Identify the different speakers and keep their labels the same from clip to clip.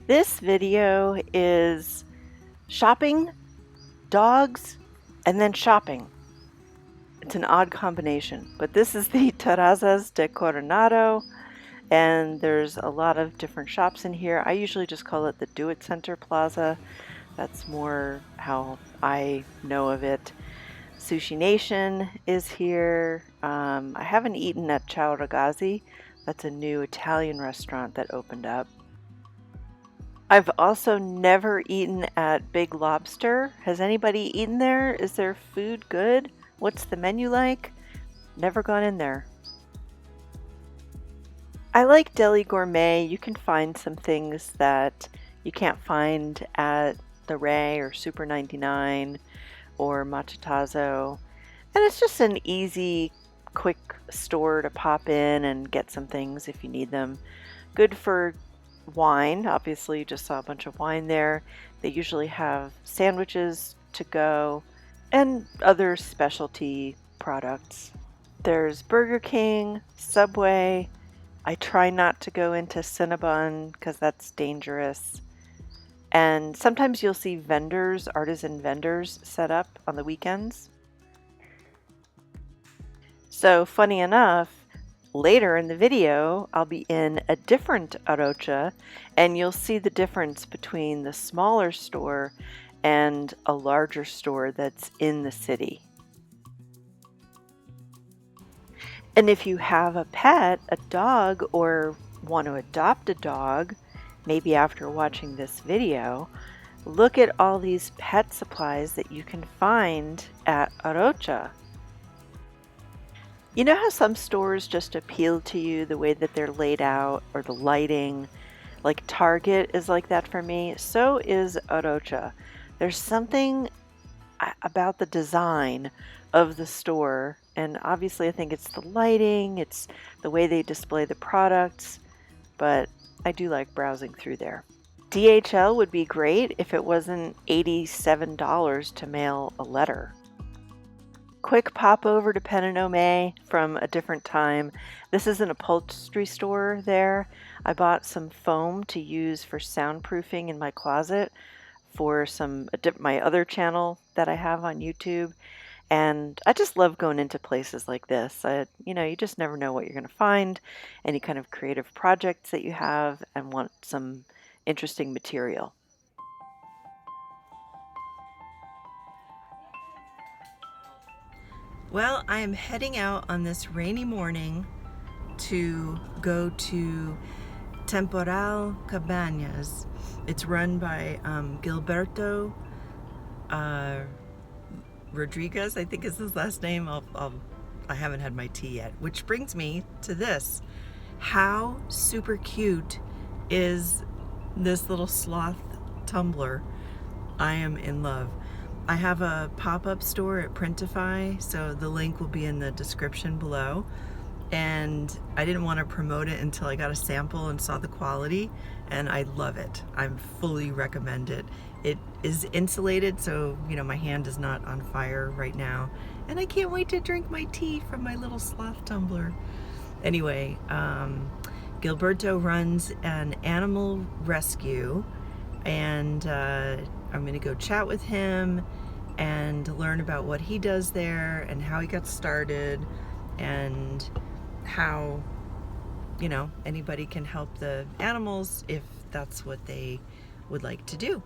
Speaker 1: This video is shopping, dogs, and then shopping. It's an odd combination, but this is the Terrazas de Coronado, and there's a lot of different shops in here. I usually just call it the Do It Center Plaza. That's more how I know of it. Sushi Nation is here. I haven't eaten at Ciao Ragazzi. That's a new Italian restaurant that opened up. I've also never eaten at Big Lobster. Has anybody eaten there? Is their food good? What's the menu like? Never gone in there. I like Deli Gourmet. You can find some things that you can't find at the Ray or Super 99 or Machitazo. And it's just an easy, quick store to pop in and get some things if you need them. Good for wine. Obviously, you just saw a bunch of wine there. They usually have sandwiches to go and other specialty products. There's Burger King, Subway. I try not to go into Cinnabon because that's dangerous. And sometimes you'll see vendors, artisan vendors, set up on the weekends. So funny enough, later in the video, I'll be in a different Arocha, and you'll see the difference between the smaller store and a larger store that's in the city. And if you have a pet, a dog, or want to adopt a dog, maybe after watching this video, look at all these pet supplies that you can find at Arocha. You know how some stores just appeal to you the way that they're laid out or the lighting? Like Target is like that for me. So is Arocha. There's something about the design of the store, and obviously I think it's the lighting, it's the way they display the products, but I do like browsing through there. DHL would be great if it wasn't $87 to mail a letter. Quick pop over to Panama from a different time. This is an upholstery store there. I bought some foam to use for soundproofing in my closet for my other channel that I have on YouTube. And I just love going into places like this. You just never know what you're going to find, any kind of creative projects that you have and want some interesting material. Well, I am heading out on this rainy morning to go to Temporal Cabanas. It's run by Gilberto Rodriguez, I think is his last name. I haven't had my tea yet, which brings me to this. How super cute is this little sloth tumbler? I am in love. I have a pop-up store at Printify, so the link will be in the description below. And I didn't want to promote it until I got a sample and saw the quality, and I love it. I fully recommend it. It is insulated, so my hand is not on fire right now, and I can't wait to drink my tea from my little sloth tumbler. Anyway, Gilberto runs an animal rescue, and I'm going to go chat with him and learn about what he does there and how he got started and how anybody can help the animals if that's what they would like to do.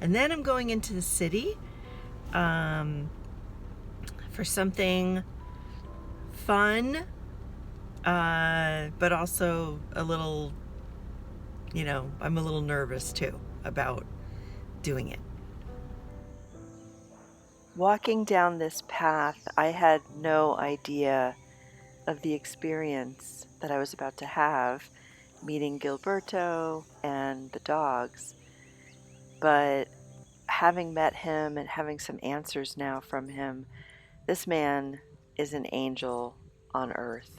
Speaker 1: And then I'm going into the city for something fun, but also a little, I'm a little nervous too about doing it. Walking down this path, I had no idea of the experience that I was about to have meeting Gilberto and the dogs. But having met him and having some answers now from him, this man is an angel on earth.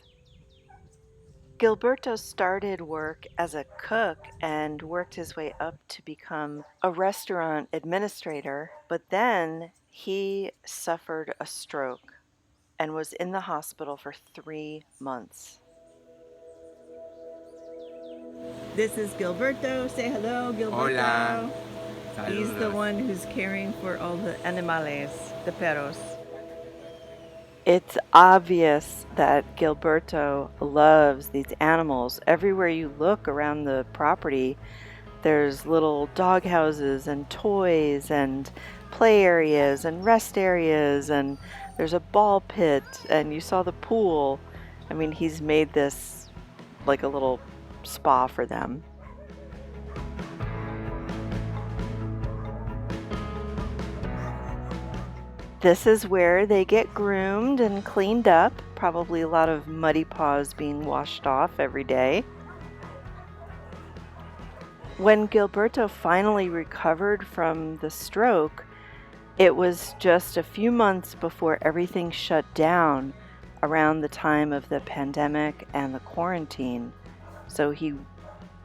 Speaker 1: Gilberto started work as a cook and worked his way up to become a restaurant administrator, but then he suffered a stroke and was in the hospital for 3 months. This is Gilberto. Say hello, Gilberto.
Speaker 2: Hola.
Speaker 1: He's the
Speaker 2: Saludos.
Speaker 1: one who's caring for all the animales, the perros. It's obvious that Gilberto loves these animals. Everywhere you look around the property, there's little dog houses and toys and play areas and rest areas, and there's a ball pit, and you saw the pool. I mean, he's made this like a little spa for them. This is where they get groomed and cleaned up. Probably a lot of muddy paws being washed off every day. When Gilberto finally recovered from the stroke, it was just a few months before everything shut down around the time of the pandemic and the quarantine, so he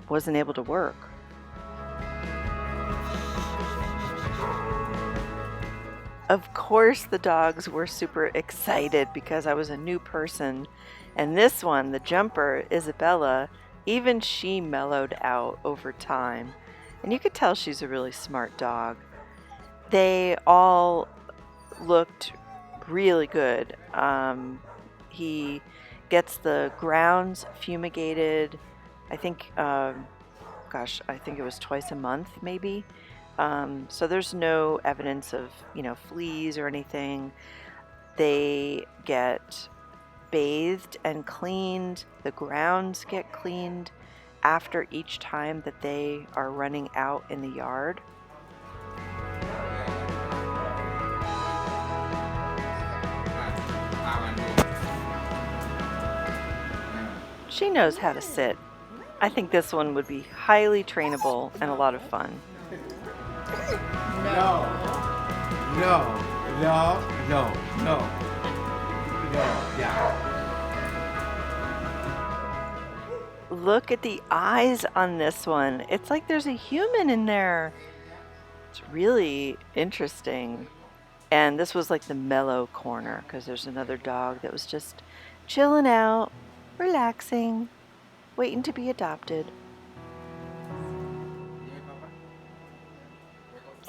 Speaker 1: wasn't able to work. Of course, the dogs were super excited because I was a new person. And this one, the jumper, Isabella, even she mellowed out over time. And you could tell she's a really smart dog. They all looked really good. He gets the grounds fumigated, I think, I think it was twice a month maybe. So there's no evidence of, fleas or anything. They get bathed and cleaned. The grounds get cleaned after each time that they are running out in the yard. She knows how to sit. I think this one would be highly trainable and a lot of fun.
Speaker 2: No. No. No. No. No. No. Yeah.
Speaker 1: Look at the eyes on this one. It's like there's a human in there. It's really interesting. And this was like the mellow corner because there's another dog that was just chilling out, relaxing, waiting to be adopted.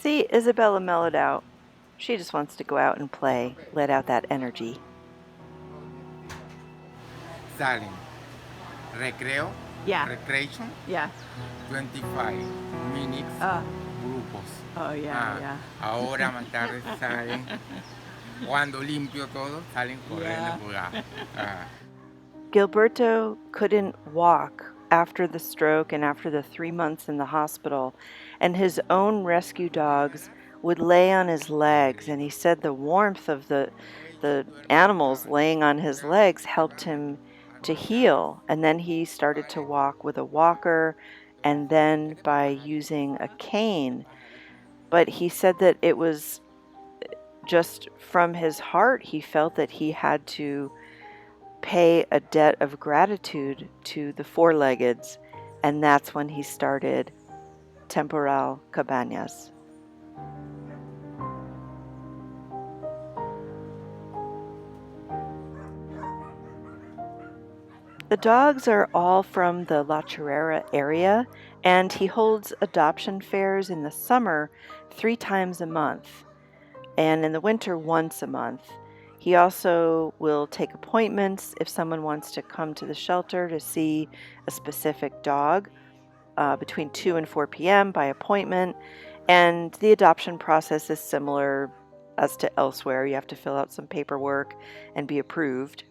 Speaker 1: See, Isabella mellowed out. She just wants to go out and play, let out that energy.
Speaker 2: Salen. Recreo.
Speaker 1: Yeah.
Speaker 2: Recreation.
Speaker 1: Yeah.
Speaker 2: 25 minutes. Grupos.
Speaker 1: Oh, yeah.
Speaker 2: Ahora más tarde salen. Cuando limpio todo, salen corriendo por acá.
Speaker 1: Gilberto couldn't walk after the stroke and after the 3 months in the hospital, and his own rescue dogs would lay on his legs, and he said the warmth of the animals laying on his legs helped him to heal. And then he started to walk with a walker and then by using a cane. But he said that it was just from his heart, he felt that he had to pay a debt of gratitude to the four-leggeds, and that's when he started Temporal Cabanas. The dogs are all from the La Chorrera area, and he holds adoption fairs in the summer 3 times a month, and in the winter once a month. He also will take appointments if someone wants to come to the shelter to see a specific dog between 2 and 4 p.m. by appointment. And the adoption process is similar as to elsewhere. You have to fill out some paperwork and be approved.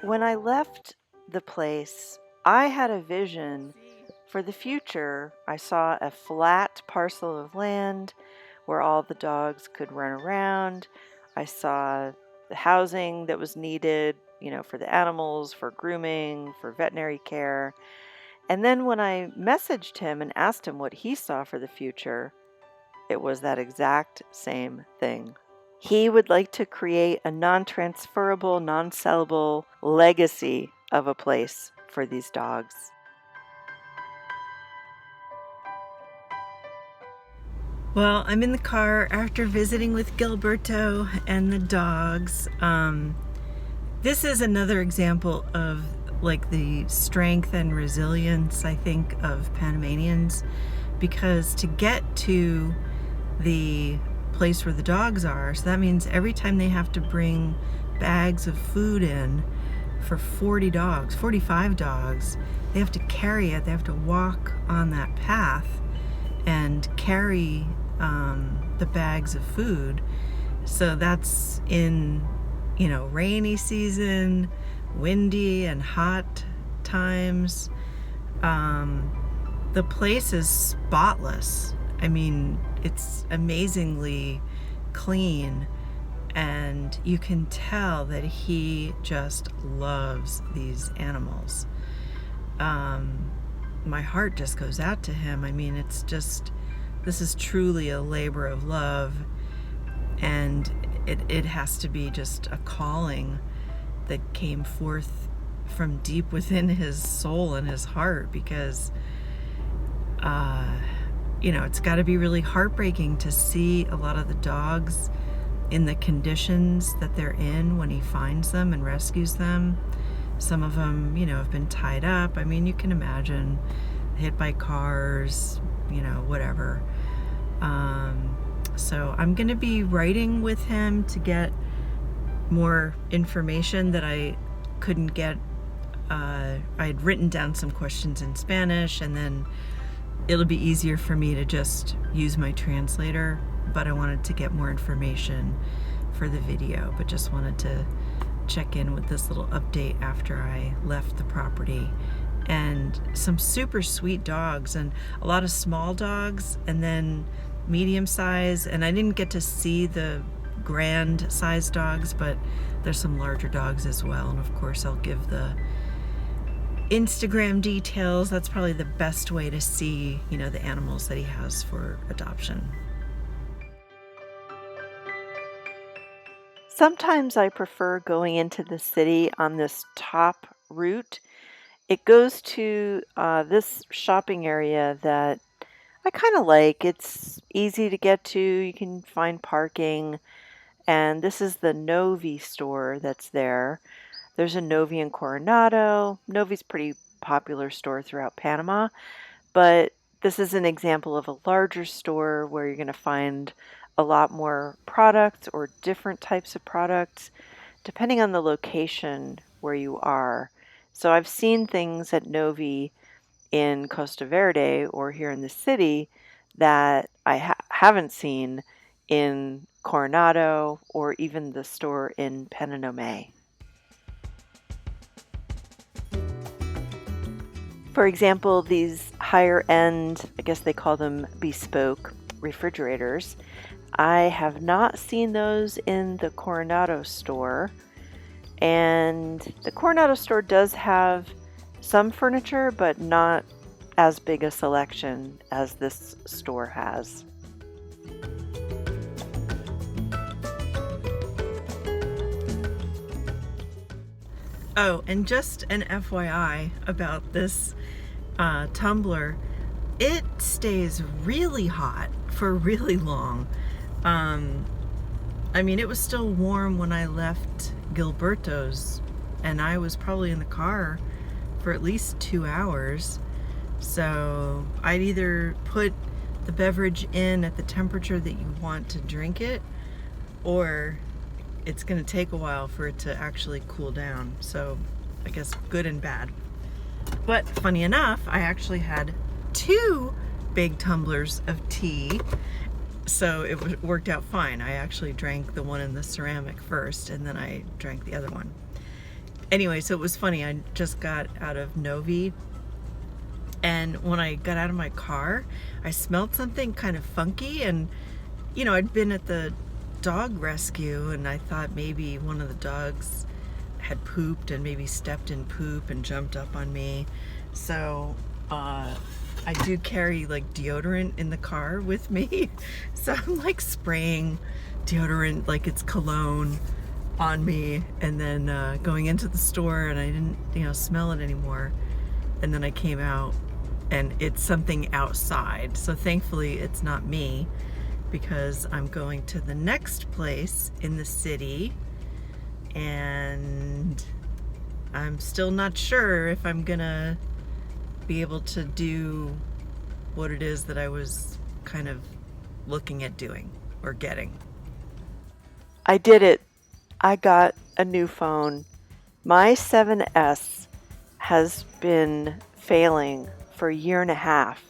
Speaker 1: When I left the place, I had a vision for the future. I saw a flat parcel of land where all the dogs could run around. I saw the housing that was needed, for the animals, for grooming, for veterinary care. And then when I messaged him and asked him what he saw for the future, it was that exact same thing. He would like to create a non-transferable, non-sellable legacy of a place for these dogs. Well, I'm in the car after visiting with Gilberto and the dogs. This is another example of like the strength and resilience, I think, of Panamanians, because to get to the place where the dogs are, so that means every time they have to bring bags of food in for 40 dogs, 45 dogs, they have to carry it, they have to walk on that path and carry the bags of food. So that's in, you know, rainy season, windy and hot times. The place is spotless. I mean, it's amazingly clean, and you can tell that he just loves these animals. My heart just goes out to him. I mean, it's just, this is truly a labor of love, and it has to be just a calling that came forth from deep within his soul and his heart, because you know, it's got to be really heartbreaking to see a lot of the dogs in the conditions that they're in when he finds them and rescues them. Some of them, you know, have been tied up. I mean, you can imagine, hit by cars, you know, whatever. So I'm going to be writing with him to get more information that I couldn't get. I had written down some questions in Spanish, and then it'll be easier for me to just use my translator, but I wanted to get more information for the video, but just wanted to check in with this little update after I left the property. And some super sweet dogs, and a lot of small dogs, and then medium size, and I didn't get to see the grand size dogs, but there's some larger dogs as well. And of course I'll give the Instagram details. That's probably the best way to see, you know, the animals that he has for adoption. Sometimes I prefer going into the city on this top route. It goes to this shopping area that I kind of like. It's easy to get to. You can find parking. And this is the Novi store that's there. There's a Novi in Coronado. Novi's a pretty popular store throughout Panama. But this is an example of a larger store where you're going to find a lot more products or different types of products, depending on the location where you are. So I've seen things at Novi in Costa Verde or here in the city that I haven't seen in Coronado or even the store in Panama. For example, these higher end, I guess they call them bespoke refrigerators, I have not seen those in the Coronado store. And the Coronado store does have some furniture, but not as big a selection as this store has. Oh, and just an FYI about this tumbler, it stays really hot for really long. I mean, it was still warm when I left Gilberto's, and I was probably in the car for at least 2 hours. So I'd either put the beverage in at the temperature that you want to drink it, or it's going to take a while for it to actually cool down. So I guess good and bad. But funny enough, I actually had 2 big tumblers of tea, so it worked out fine. I actually drank the one in the ceramic first, and then I drank the other one. Anyway, so it was funny. I just got out of Novi, and when I got out of my car, I smelled something kind of funky, and you know, I'd been at the dog rescue, and I thought maybe one of the dogs had pooped and maybe stepped in poop and jumped up on me. So I do carry like deodorant in the car with me. So I'm like spraying deodorant like it's cologne on me, and then going into the store, and I didn't, smell it anymore. And then I came out, and it's something outside. So thankfully it's not me, because I'm going to the next place in the city, and I'm still not sure if I'm gonna be able to do what it is that I was kind of looking at doing or getting.
Speaker 3: I did it. I got a new phone. My 7S has been failing for a year and a half.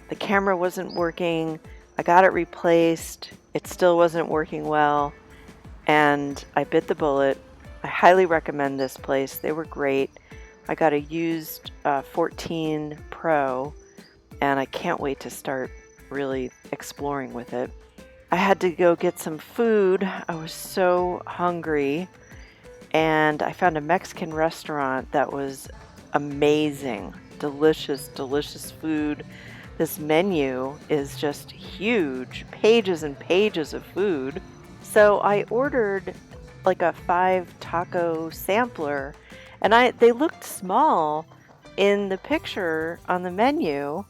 Speaker 3: The camera wasn't working. I got it replaced. It still wasn't working well. And I bit the bullet. I highly recommend this place. They were great. I got a used 14 Pro, and I can't wait to start really exploring with it. I had to go get some food. I was so hungry, and I found a Mexican restaurant that was amazing. Delicious, delicious food. This menu is just huge, pages and pages of food. So I ordered like a 5 taco sampler, and they looked small in the picture on the menu,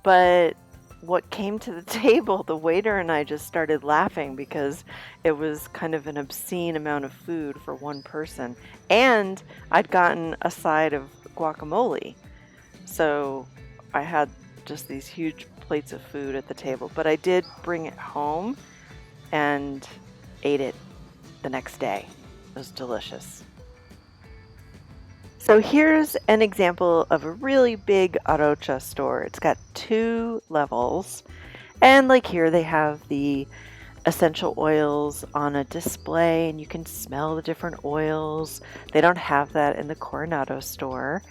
Speaker 3: but what came to the table, the waiter and I just started laughing because it was kind of an obscene amount of food for one person. And I'd gotten a side of guacamole. So I had just these huge plates of food at the table. But I did bring it home and ate it the next day. It was delicious. So here's an example of a really big Arocha store. It's got 2 levels, and like here they have the essential oils on a display, and you can smell the different oils. They don't have that in the Coronado store,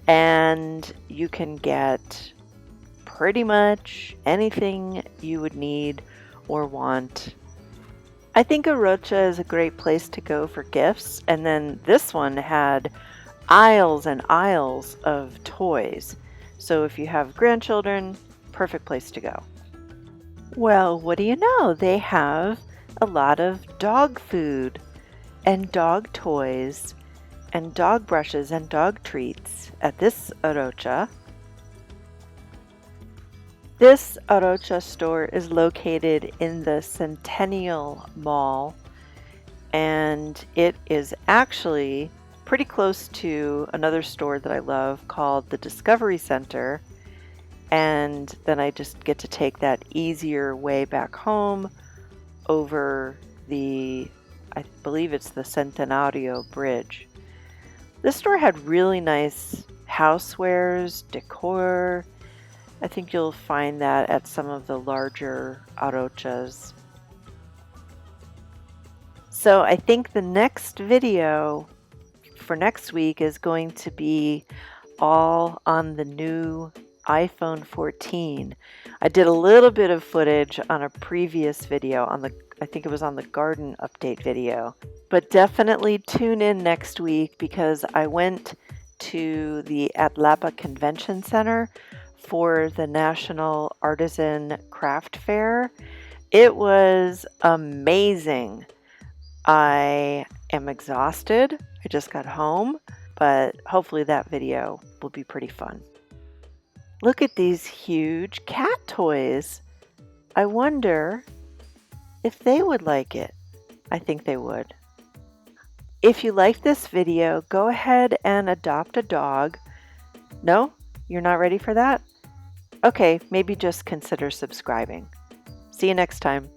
Speaker 3: and you can get pretty much anything you would need or want. I think Arocha is a great place to go for gifts, and then this one had aisles and aisles of toys. So if you have grandchildren, perfect place to go. Well, what do you know? They have a lot of dog food and dog toys and dog brushes and dog treats at this Arocha. This Arocha store is located in the Centennial Mall, and it is actually pretty close to another store that I love called the Discovery Center, and then I just get to take that easier way back home over I believe it's the Centenario Bridge. This store had really nice housewares, decor. I think you'll find that at some of the larger Arochas. So I think the next video for next week is going to be all on the new iPhone 14. I did a little bit of footage on a previous video I think it was on the garden update video. But definitely tune in next week because I went to the Atlapa Convention Center for the National Artisan Craft Fair. It was amazing. I am exhausted. I just got home, but hopefully that video will be pretty fun. Look at these huge cat toys. I wonder if they would like it. I think they would. If you like this video, go ahead and adopt a dog. No? You're not ready for that? Okay, maybe just consider subscribing. See you next time.